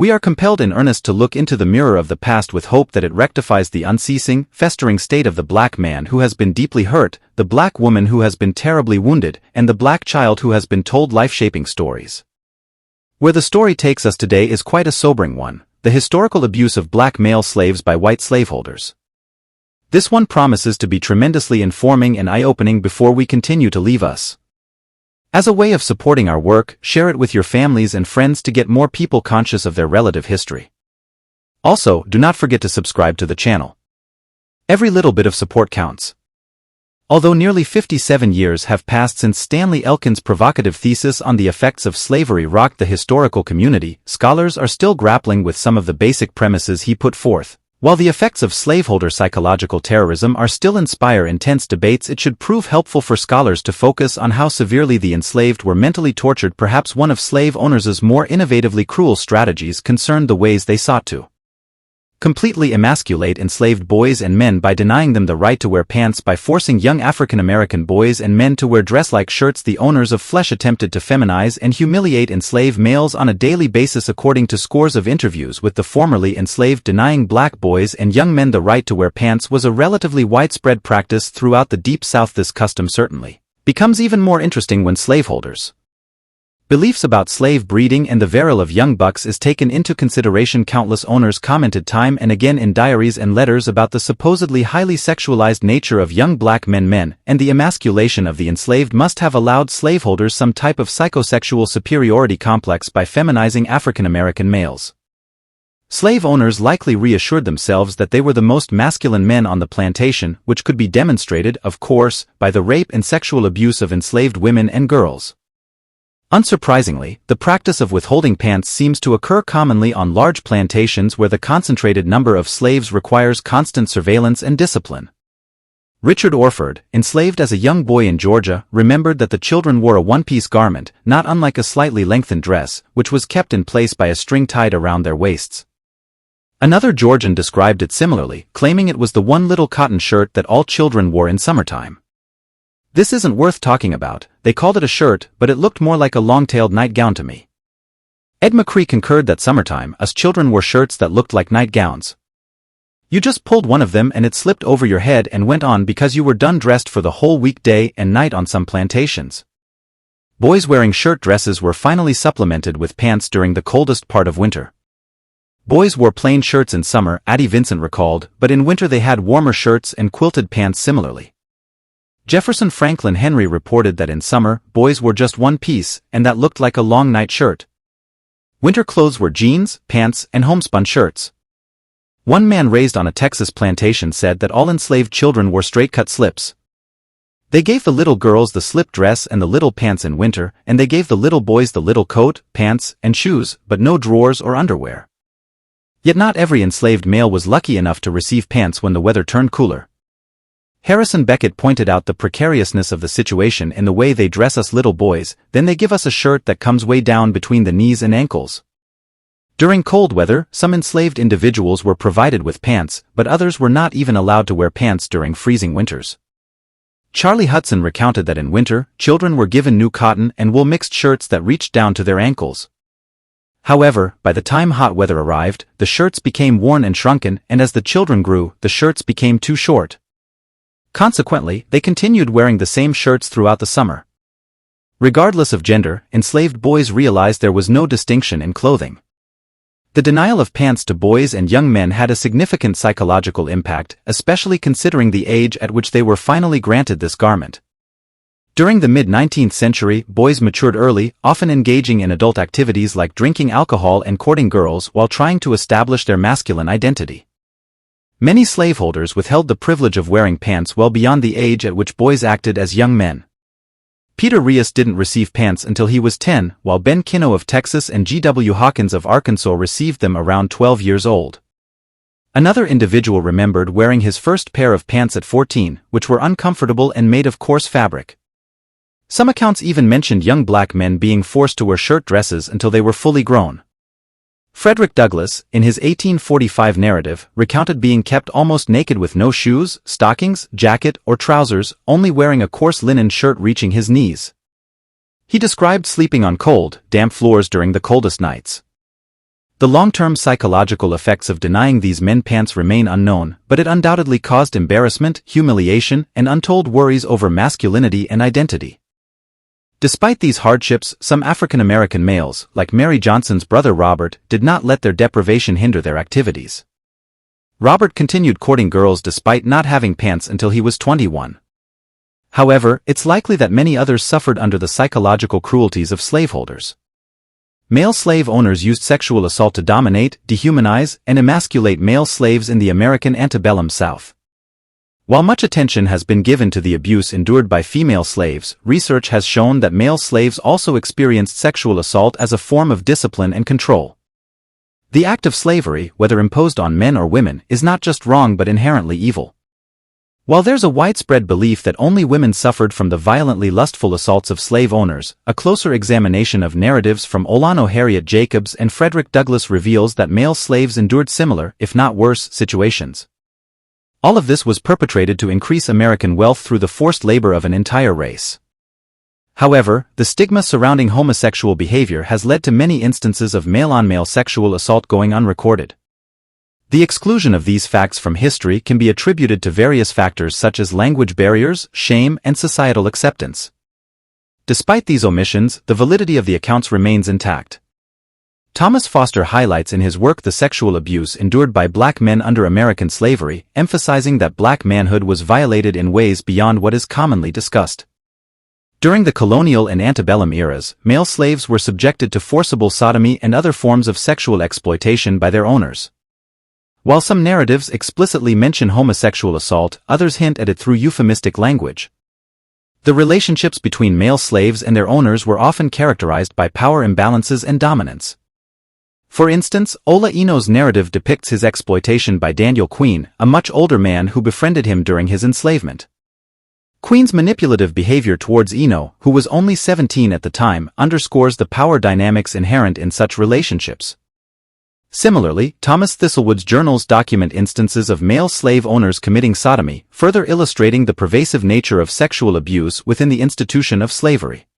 We are compelled in earnest to look into the mirror of the past with hope that it rectifies the unceasing, festering state of the black man who has been deeply hurt, the black woman who has been terribly wounded, and the black child who has been told life-shaping stories. Where the story takes us today is quite a sobering one, the historical abuse of black male slaves by white slaveholders. This one promises to be tremendously informing and eye-opening before we continue to leave us. As a way of supporting our work, share it with your families and friends to get more people conscious of their relative history. Also, do not forget to subscribe to the channel. Every little bit of support counts. Although nearly 57 years have passed since Stanley Elkin's provocative thesis on the effects of slavery rocked the historical community, scholars are still grappling with some of the basic premises he put forth. While the effects of slaveholder psychological terrorism are still inspire intense debates, it should prove helpful for scholars to focus on how severely the enslaved were mentally tortured. Perhaps one of slave owners' more innovatively cruel strategies concerned the ways they sought to completely emasculate enslaved boys and men by denying them the right to wear pants. By forcing young African-American boys and men to wear dress-like shirts, the owners of flesh attempted to feminize and humiliate enslaved males on a daily basis. According to scores of interviews with the formerly enslaved, denying black boys and young men the right to wear pants was a relatively widespread practice throughout the Deep South. This custom certainly becomes even more interesting when slaveholders' beliefs about slave breeding and the virile of young bucks is taken into consideration. Countless owners commented time and again in diaries and letters about the supposedly highly sexualized nature of young black men, and the emasculation of the enslaved must have allowed slaveholders some type of psychosexual superiority complex by feminizing African American males. Slave owners likely reassured themselves that they were the most masculine men on the plantation, which could be demonstrated, of course, by the rape and sexual abuse of enslaved women and girls. Unsurprisingly, the practice of withholding pants seems to occur commonly on large plantations where the concentrated number of slaves requires constant surveillance and discipline. Richard Orford, enslaved as a young boy in Georgia, remembered that the children wore a one-piece garment, not unlike a slightly lengthened dress, which was kept in place by a string tied around their waists. Another Georgian described it similarly, claiming it was the one little cotton shirt that all children wore in summertime. This isn't worth talking about, they called it a shirt, but it looked more like a long-tailed nightgown to me. Ed McCree concurred that summertime, us children wore shirts that looked like nightgowns. You just pulled one of them and it slipped over your head and went on because you were done dressed for the whole week, day and night on some plantations. Boys wearing shirt dresses were finally supplemented with pants during the coldest part of winter. Boys wore plain shirts in summer, Addie Vincent recalled, but in winter they had warmer shirts and quilted pants similarly. Jefferson Franklin Henry reported that in summer, boys wore just one piece, and that looked like a long night shirt. Winter clothes were jeans, pants, and homespun shirts. One man raised on a Texas plantation said that all enslaved children wore straight-cut slips. They gave the little girls the slip dress and the little pants in winter, and they gave the little boys the little coat, pants, and shoes, but no drawers or underwear. Yet not every enslaved male was lucky enough to receive pants when the weather turned cooler. Harrison Beckett pointed out the precariousness of the situation in the way they dress us little boys, then they give us a shirt that comes way down between the knees and ankles. During cold weather, some enslaved individuals were provided with pants, but others were not even allowed to wear pants during freezing winters. Charlie Hudson recounted that in winter, children were given new cotton and wool mixed shirts that reached down to their ankles. However, by the time hot weather arrived, the shirts became worn and shrunken, and as the children grew, the shirts became too short. Consequently, they continued wearing the same shirts throughout the summer. Regardless of gender, enslaved boys realized there was no distinction in clothing. The denial of pants to boys and young men had a significant psychological impact, especially considering the age at which they were finally granted this garment. During the mid-19th century, boys matured early, often engaging in adult activities like drinking alcohol and courting girls while trying to establish their masculine identity. Many slaveholders withheld the privilege of wearing pants well beyond the age at which boys acted as young men. Peter Rios didn't receive pants until he was 10, while Ben Kino of Texas and G.W. Hawkins of Arkansas received them around 12 years old. Another individual remembered wearing his first pair of pants at 14, which were uncomfortable and made of coarse fabric. Some accounts even mentioned young black men being forced to wear shirt dresses until they were fully grown. Frederick Douglass, in his 1845 narrative, recounted being kept almost naked with no shoes, stockings, jacket, or trousers, only wearing a coarse linen shirt reaching his knees. He described sleeping on cold, damp floors during the coldest nights. The long-term psychological effects of denying these men pants remain unknown, but it undoubtedly caused embarrassment, humiliation, and untold worries over masculinity and identity. Despite these hardships, some African-American males, like Mary Johnson's brother Robert, did not let their deprivation hinder their activities. Robert continued courting girls despite not having pants until he was 21. However, it's likely that many others suffered under the psychological cruelties of slaveholders. Male slave owners used sexual assault to dominate, dehumanize, and emasculate male slaves in the American antebellum South. While much attention has been given to the abuse endured by female slaves, research has shown that male slaves also experienced sexual assault as a form of discipline and control. The act of slavery, whether imposed on men or women, is not just wrong but inherently evil. While there's a widespread belief that only women suffered from the violently lustful assaults of slave owners, a closer examination of narratives from Olano Harriet Jacobs and Frederick Douglass reveals that male slaves endured similar, if not worse, situations. All of this was perpetrated to increase American wealth through the forced labor of an entire race. However, the stigma surrounding homosexual behavior has led to many instances of male-on-male sexual assault going unrecorded. The exclusion of these facts from history can be attributed to various factors such as language barriers, shame, and societal acceptance. Despite these omissions, the validity of the accounts remains intact. Thomas Foster highlights in his work the sexual abuse endured by black men under American slavery, emphasizing that black manhood was violated in ways beyond what is commonly discussed. During the colonial and antebellum eras, male slaves were subjected to forcible sodomy and other forms of sexual exploitation by their owners. While some narratives explicitly mention homosexual assault, others hint at it through euphemistic language. The relationships between male slaves and their owners were often characterized by power imbalances and dominance. For instance, Ola Eno's narrative depicts his exploitation by Daniel Queen, a much older man who befriended him during his enslavement. Queen's manipulative behavior towards Eno, who was only 17 at the time, underscores the power dynamics inherent in such relationships. Similarly, Thomas Thistlewood's journals document instances of male slave owners committing sodomy, further illustrating the pervasive nature of sexual abuse within the institution of slavery.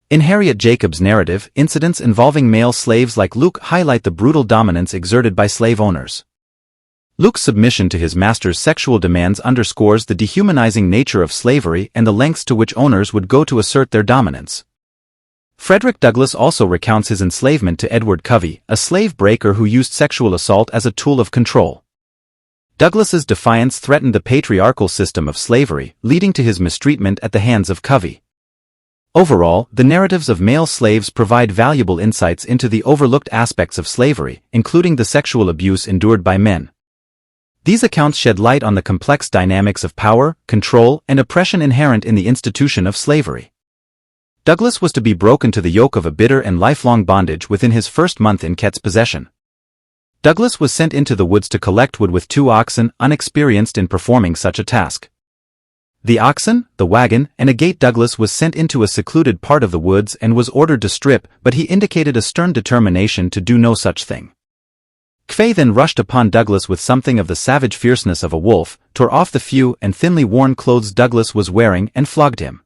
In Harriet Jacobs' narrative, incidents involving male slaves like Luke highlight the brutal dominance exerted by slave owners. Luke's submission to his master's sexual demands underscores the dehumanizing nature of slavery and the lengths to which owners would go to assert their dominance. Frederick Douglass also recounts his enslavement to Edward Covey, a slave breaker who used sexual assault as a tool of control. Douglass's defiance threatened the patriarchal system of slavery, leading to his mistreatment at the hands of Covey. Overall, the narratives of male slaves provide valuable insights into the overlooked aspects of slavery, including the sexual abuse endured by men. These accounts shed light on the complex dynamics of power, control, and oppression inherent in the institution of slavery. Douglass was to be broken to the yoke of a bitter and lifelong bondage within his first month in Ket's possession. Douglass was sent into the woods to collect wood with 2 oxen, unexperienced in performing such a task. The oxen, the wagon, and a gate. Douglass was sent into a secluded part of the woods and was ordered to strip, but he indicated a stern determination to do no such thing. Kfei then rushed upon Douglass with something of the savage fierceness of a wolf, tore off the few and thinly worn clothes Douglass was wearing and flogged him.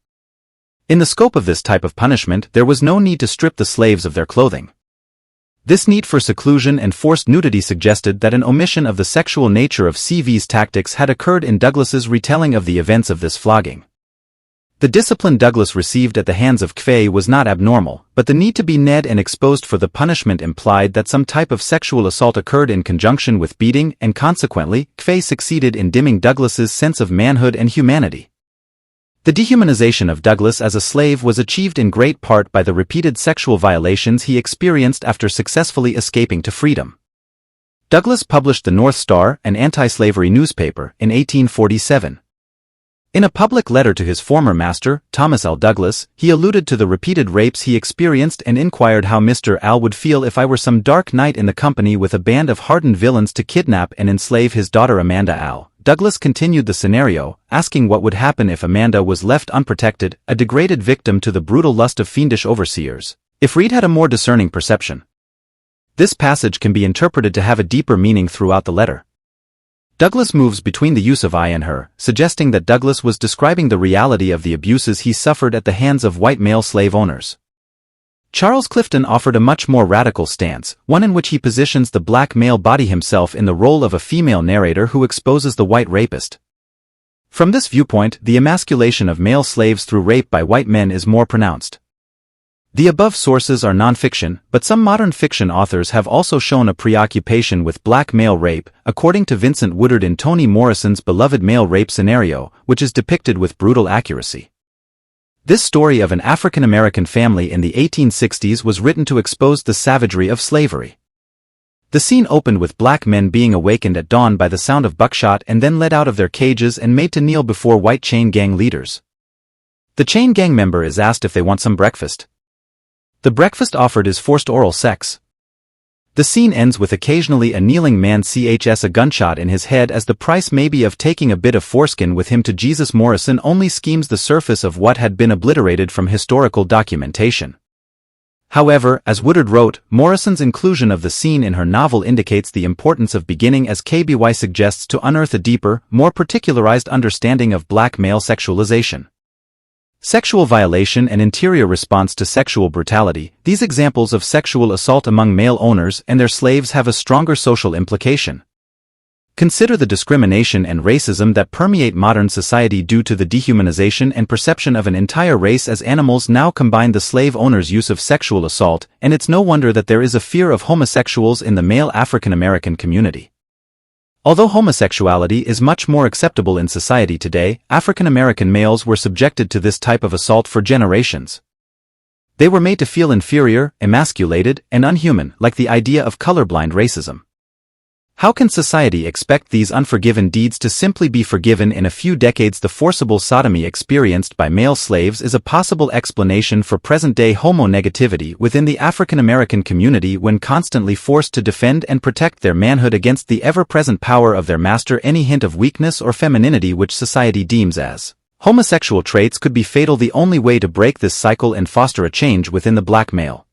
In the scope of this type of punishment, there was no need to strip the slaves of their clothing. This need for seclusion and forced nudity suggested that an omission of the sexual nature of CV's tactics had occurred in Douglass's retelling of the events of this flogging. The discipline Douglass received at the hands of Kfei was not abnormal, but the need to be naked and exposed for the punishment implied that some type of sexual assault occurred in conjunction with beating, and consequently, Kfei succeeded in dimming Douglass's sense of manhood and humanity. The dehumanization of Douglass as a slave was achieved in great part by the repeated sexual violations he experienced after successfully escaping to freedom. Douglass published the North Star, an anti-slavery newspaper, in 1847. In a public letter to his former master, Thomas L. Douglass, he alluded to the repeated rapes he experienced and inquired how Mr. Al would feel if I were some dark night in the company with a band of hardened villains to kidnap and enslave his daughter Amanda. Al. Douglass continued the scenario, asking what would happen if Amanda was left unprotected, a degraded victim to the brutal lust of fiendish overseers, if Reed had a more discerning perception. This passage can be interpreted to have a deeper meaning throughout the letter. Douglass moves between the use of I and her, suggesting that Douglass was describing the reality of the abuses he suffered at the hands of white male slave owners. Charles Clifton offered a much more radical stance, one in which he positions the black male body himself in the role of a female narrator who exposes the white rapist. From this viewpoint, the emasculation of male slaves through rape by white men is more pronounced. The above sources are non-fiction, but some modern fiction authors have also shown a preoccupation with black male rape, according to Vincent Woodard in Toni Morrison's beloved male rape scenario, which is depicted with brutal accuracy. This story of an African-American family in the 1860s was written to expose the savagery of slavery. The scene opened with black men being awakened at dawn by the sound of buckshot and then led out of their cages and made to kneel before white chain gang leaders. The chain gang member is asked if they want some breakfast. The breakfast offered is forced oral sex. The scene ends with occasionally a kneeling man chs a gunshot in his head as the price maybe of taking a bit of foreskin with him to Jesus. Morrison only schemes the surface of what had been obliterated from historical documentation. However, as Woodard wrote, Morrison's inclusion of the scene in her novel indicates the importance of beginning as KBY suggests to unearth a deeper, more particularized understanding of black male sexualization. Sexual violation and interior response to sexual brutality. These examples of sexual assault among male owners and their slaves have a stronger social implication. Consider the discrimination and racism that permeate modern society due to the dehumanization and perception of an entire race as animals. Now combine the slave owners' use of sexual assault, and it's no wonder that there is a fear of homosexuals in the male African American community. Although homosexuality is much more acceptable in society today, African American males were subjected to this type of assault for generations. They were made to feel inferior, emasculated, and unhuman, like the idea of colorblind racism. How can society expect these unforgiven deeds to simply be forgiven in a few decades? The forcible sodomy experienced by male slaves is a possible explanation for present-day homonegativity within the African American community when constantly forced to defend and protect their manhood against the ever-present power of their master. Any hint of weakness or femininity which society deems as homosexual traits could be fatal. The only way to break this cycle and foster a change within the black male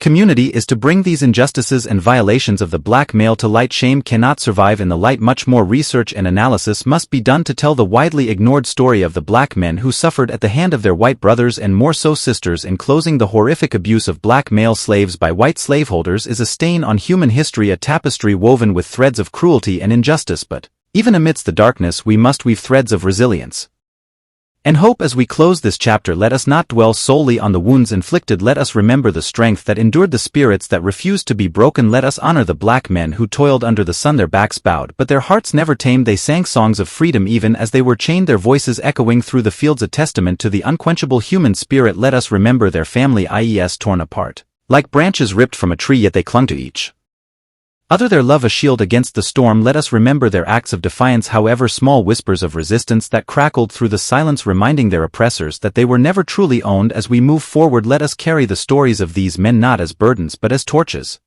community is to bring these injustices and violations of the black male to light. Shame cannot survive in the light. Much more research and analysis must be done to tell the widely ignored story of the black men who suffered at the hand of their white brothers and more so sisters. In closing, the horrific abuse of black male slaves by white slaveholders is a stain on human history, a tapestry woven with threads of cruelty and injustice, but even amidst the darkness we must weave threads of resilience and hope. As we close this chapter, let us not dwell solely on the wounds inflicted. Let us remember the strength that endured, the spirits that refused to be broken. Let us honor the black men who toiled under the sun. Their backs bowed, but their hearts never tamed. They sang songs of freedom even as they were chained, their voices echoing through the fields, a testament to the unquenchable human spirit. Let us remember their family is torn apart, like branches ripped from a tree, yet they clung to each other, their love a shield against the storm. Let us remember their acts of defiance, however small, whispers of resistance that crackled through the silence, reminding their oppressors that they were never truly owned. As we move forward, let us carry the stories of these men not as burdens but as torches.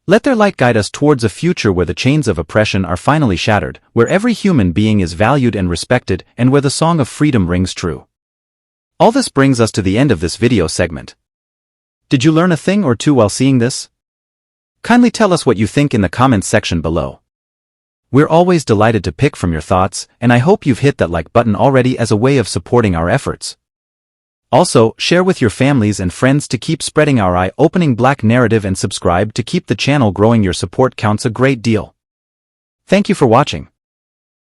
Let their light guide us towards a future where the chains of oppression are finally shattered, where every human being is valued and respected, and where the song of freedom rings true. All this brings us to the end of this video segment. Did you learn a thing or two while seeing this? Kindly tell us what you think in the comments section below. We're always delighted to pick from your thoughts, and I hope you've hit that like button already as a way of supporting our efforts. Also, share with your families and friends to keep spreading our eye-opening black narrative, and subscribe to keep the channel growing. Your support counts a great deal. Thank you for watching.